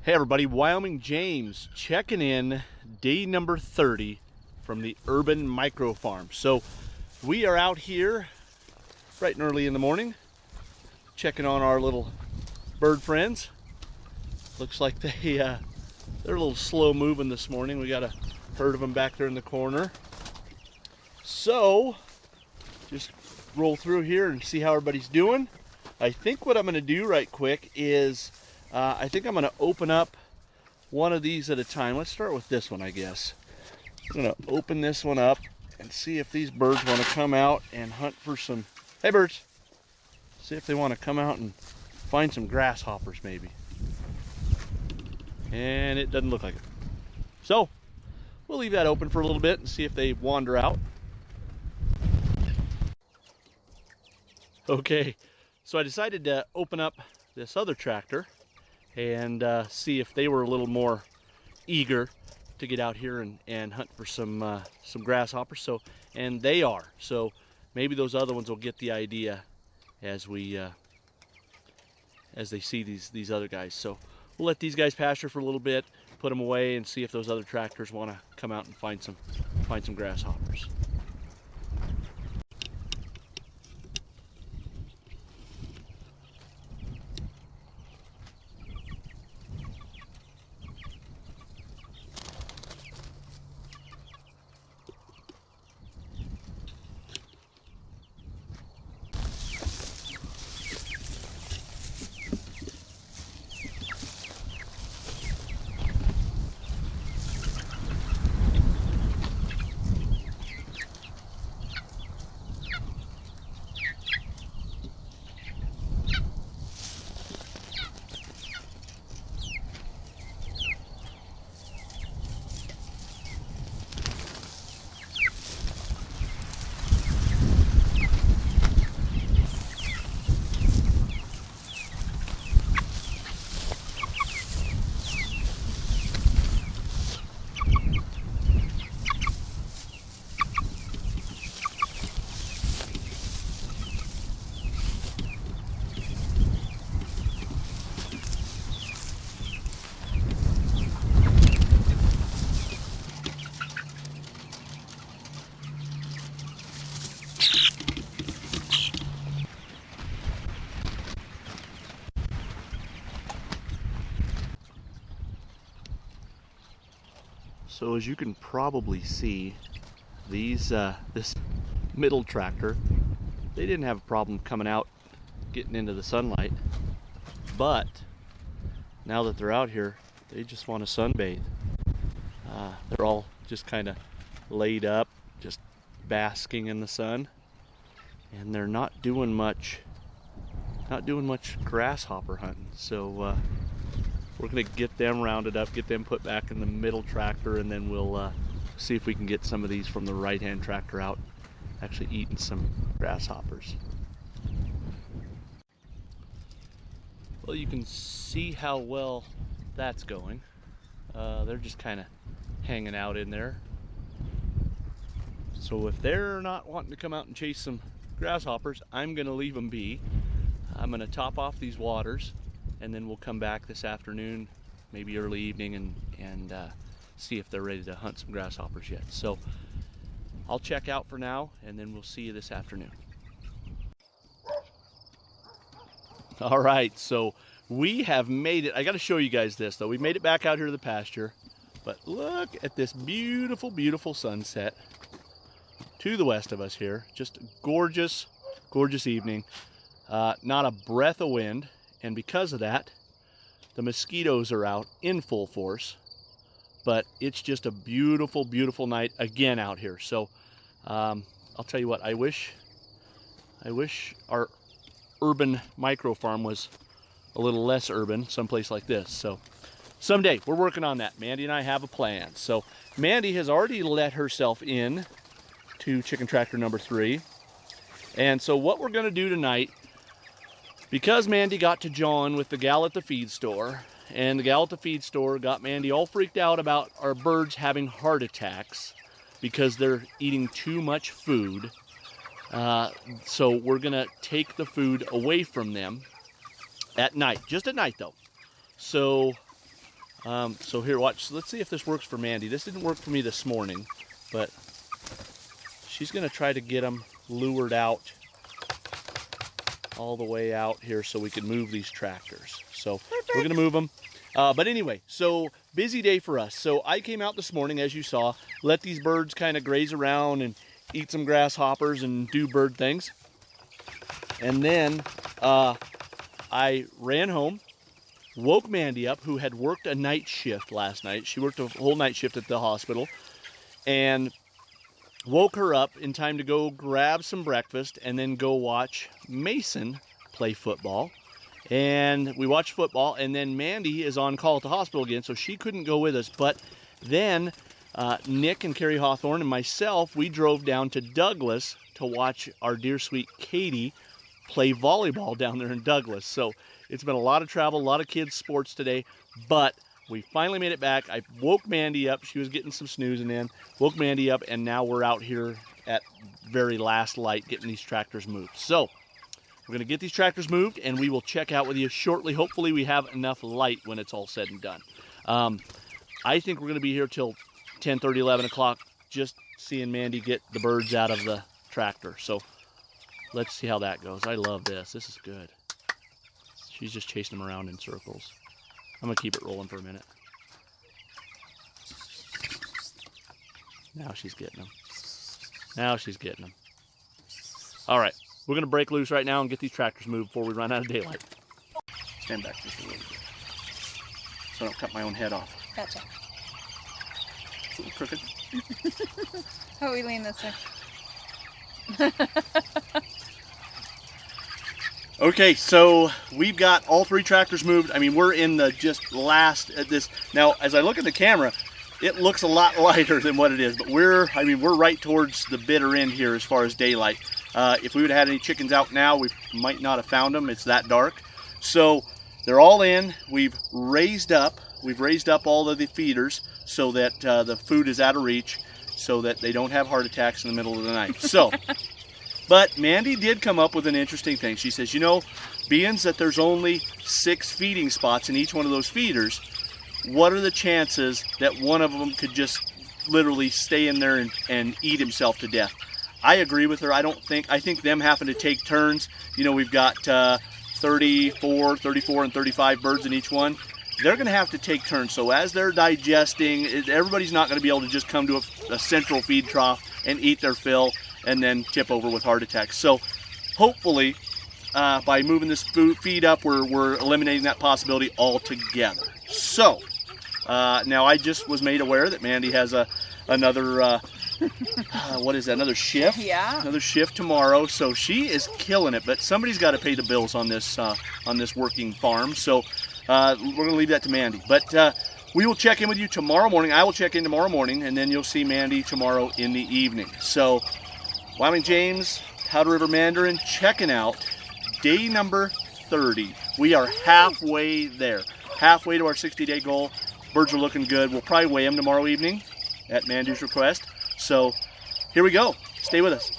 Hey everybody, Wyoming James checking in, day number 30 from the Urban Micro Farm. So we are out here bright and early in the morning checking on our little bird friends. Looks like they're a little slow moving this morning. We got a herd of them back there in the corner. So just roll through here and see how everybody's doing. I think what I'm going to do right quick is I think I'm going to open up one of these at a time. Let's start with this one, I guess. I'm going to open this one up and see if these birds want to come out and hunt for some, hey birds, see if they want to come out and find some grasshoppers maybe. And it doesn't look like it. So we'll leave that open for a little bit and see if they wander out. Okay, so I decided to open up this other tractor and see if they were a little more eager to get out here and hunt for some grasshoppers. So, and they are. So maybe those other ones will get the idea as we as they see these other guys. So we'll let these guys pasture for a little bit, put them away, and see if those other tractors want to come out and find some grasshoppers. So as you can probably see, this middle tractor, they didn't have a problem coming out, getting into the sunlight. But now that they're out here, they just want to sunbathe. They're all just kind of laid up, just basking in the sun, and they're not doing much grasshopper hunting. So we're gonna get them rounded up, get them put back in the middle tractor, and then we'll see if we can get some of these from the right-hand tractor out, actually eating some grasshoppers. Well, you can see how well that's going. They're just kind of hanging out in there. So if they're not wanting to come out and chase some grasshoppers, I'm gonna leave them be. I'm gonna top off these waters, and then we'll come back this afternoon, maybe early evening, and see if they're ready to hunt some grasshoppers yet. So I'll check out for now, and then we'll see you this afternoon. All right, so we have made it. I got to show you guys this though. We made it back out here to the pasture, but look at this beautiful, beautiful sunset to the west of us here. Just a gorgeous, gorgeous evening. Not a breath of wind. And because of that, the mosquitoes are out in full force. But it's just a beautiful, beautiful night again out here. So I'll tell you what, I wish our urban micro farm was a little less urban, someplace like this. So someday, we're working on that. Mandy and I have a plan. So Mandy has already let herself in to chicken tractor number 3. And so what we're gonna do tonight, because Mandy got to John with the gal at the feed store, and the gal at the feed store got Mandy all freaked out about our birds having heart attacks because they're eating too much food. So we're gonna take the food away from them at night, just at night though. So So here, watch. Let's see if this works for Mandy. This didn't work for me this morning, but she's going to try to get them lured out all the way out here so we can move these tractors. So we're going to move them. But anyway, so busy day for us. So I came out this morning, as you saw, let these birds kind of graze around and eat some grasshoppers and do bird things. And then I ran home, woke Mandy up, who had worked a night shift last night. She worked a whole night shift at the hospital, and woke her up in time to go grab some breakfast and then go watch Mason play football. And we watched football, and then Mandy is on call at the hospital again, so she couldn't go with us. But then Nick and Carrie Hawthorne and myself, we drove down to Douglas to watch our dear sweet Katie play volleyball down there in Douglas. So it's been a lot of travel, a lot of kids' sports today, but we finally made it back. I woke Mandy up. She was getting some snoozing in. Woke Mandy up, and now we're out here at very last light getting these tractors moved. So we're going to get these tractors moved, and we will check out with you shortly. Hopefully we have enough light when it's all said and done. I think we're going to be here till 10:30, 11 o'clock, just seeing Mandy get the birds out of the tractor. So let's see how that goes. I love this. This is good. She's just chasing them around in circles. I'm going to keep it rolling for a minute. Now she's getting them. Now she's getting them. All right. We're going to break loose right now and get these tractors moved before we run out of daylight. Stand back just a little bit so I don't cut my own head off. Gotcha. It's a little crooked. How we lean this way? Okay, so we've got all three tractors moved. I mean, we're in the just last at this. Now, as I look at the camera, it looks a lot lighter than what it is, but we're right towards the bitter end here as far as daylight. If we would have had any chickens out now, we might not have found them. It's that dark. So they're all in. We've raised up all of the feeders so that the food is out of reach, so that they don't have heart attacks in the middle of the night. So, but Mandy did come up with an interesting thing. She says, you know, being that there's only 6 feeding spots in each one of those feeders, what are the chances that one of them could just literally stay in there and eat himself to death? I agree with her. I think them having to take turns, you know, we've got 34, and 35 birds in each one. They're going to have to take turns. So as they're digesting, everybody's not going to be able to just come to a central feed trough and eat their fill and then tip over with heart attacks. So hopefully by moving this feed up, we're eliminating that possibility altogether. So now I just was made aware that Mandy has another what is that, another shift? Yeah. Another shift tomorrow. So she is killing it, but somebody's got to pay the bills on this working farm. So we're going to leave that to Mandy. But we will check in with you tomorrow morning. I will check in tomorrow morning, and then you'll see Mandy tomorrow in the evening. So Wyoming James, Powder River Mandarin, checking out day number 30. We are halfway there. Halfway to our 60-day goal. Birds are looking good. We'll probably weigh them tomorrow evening at Mandy's request. So here we go. Stay with us.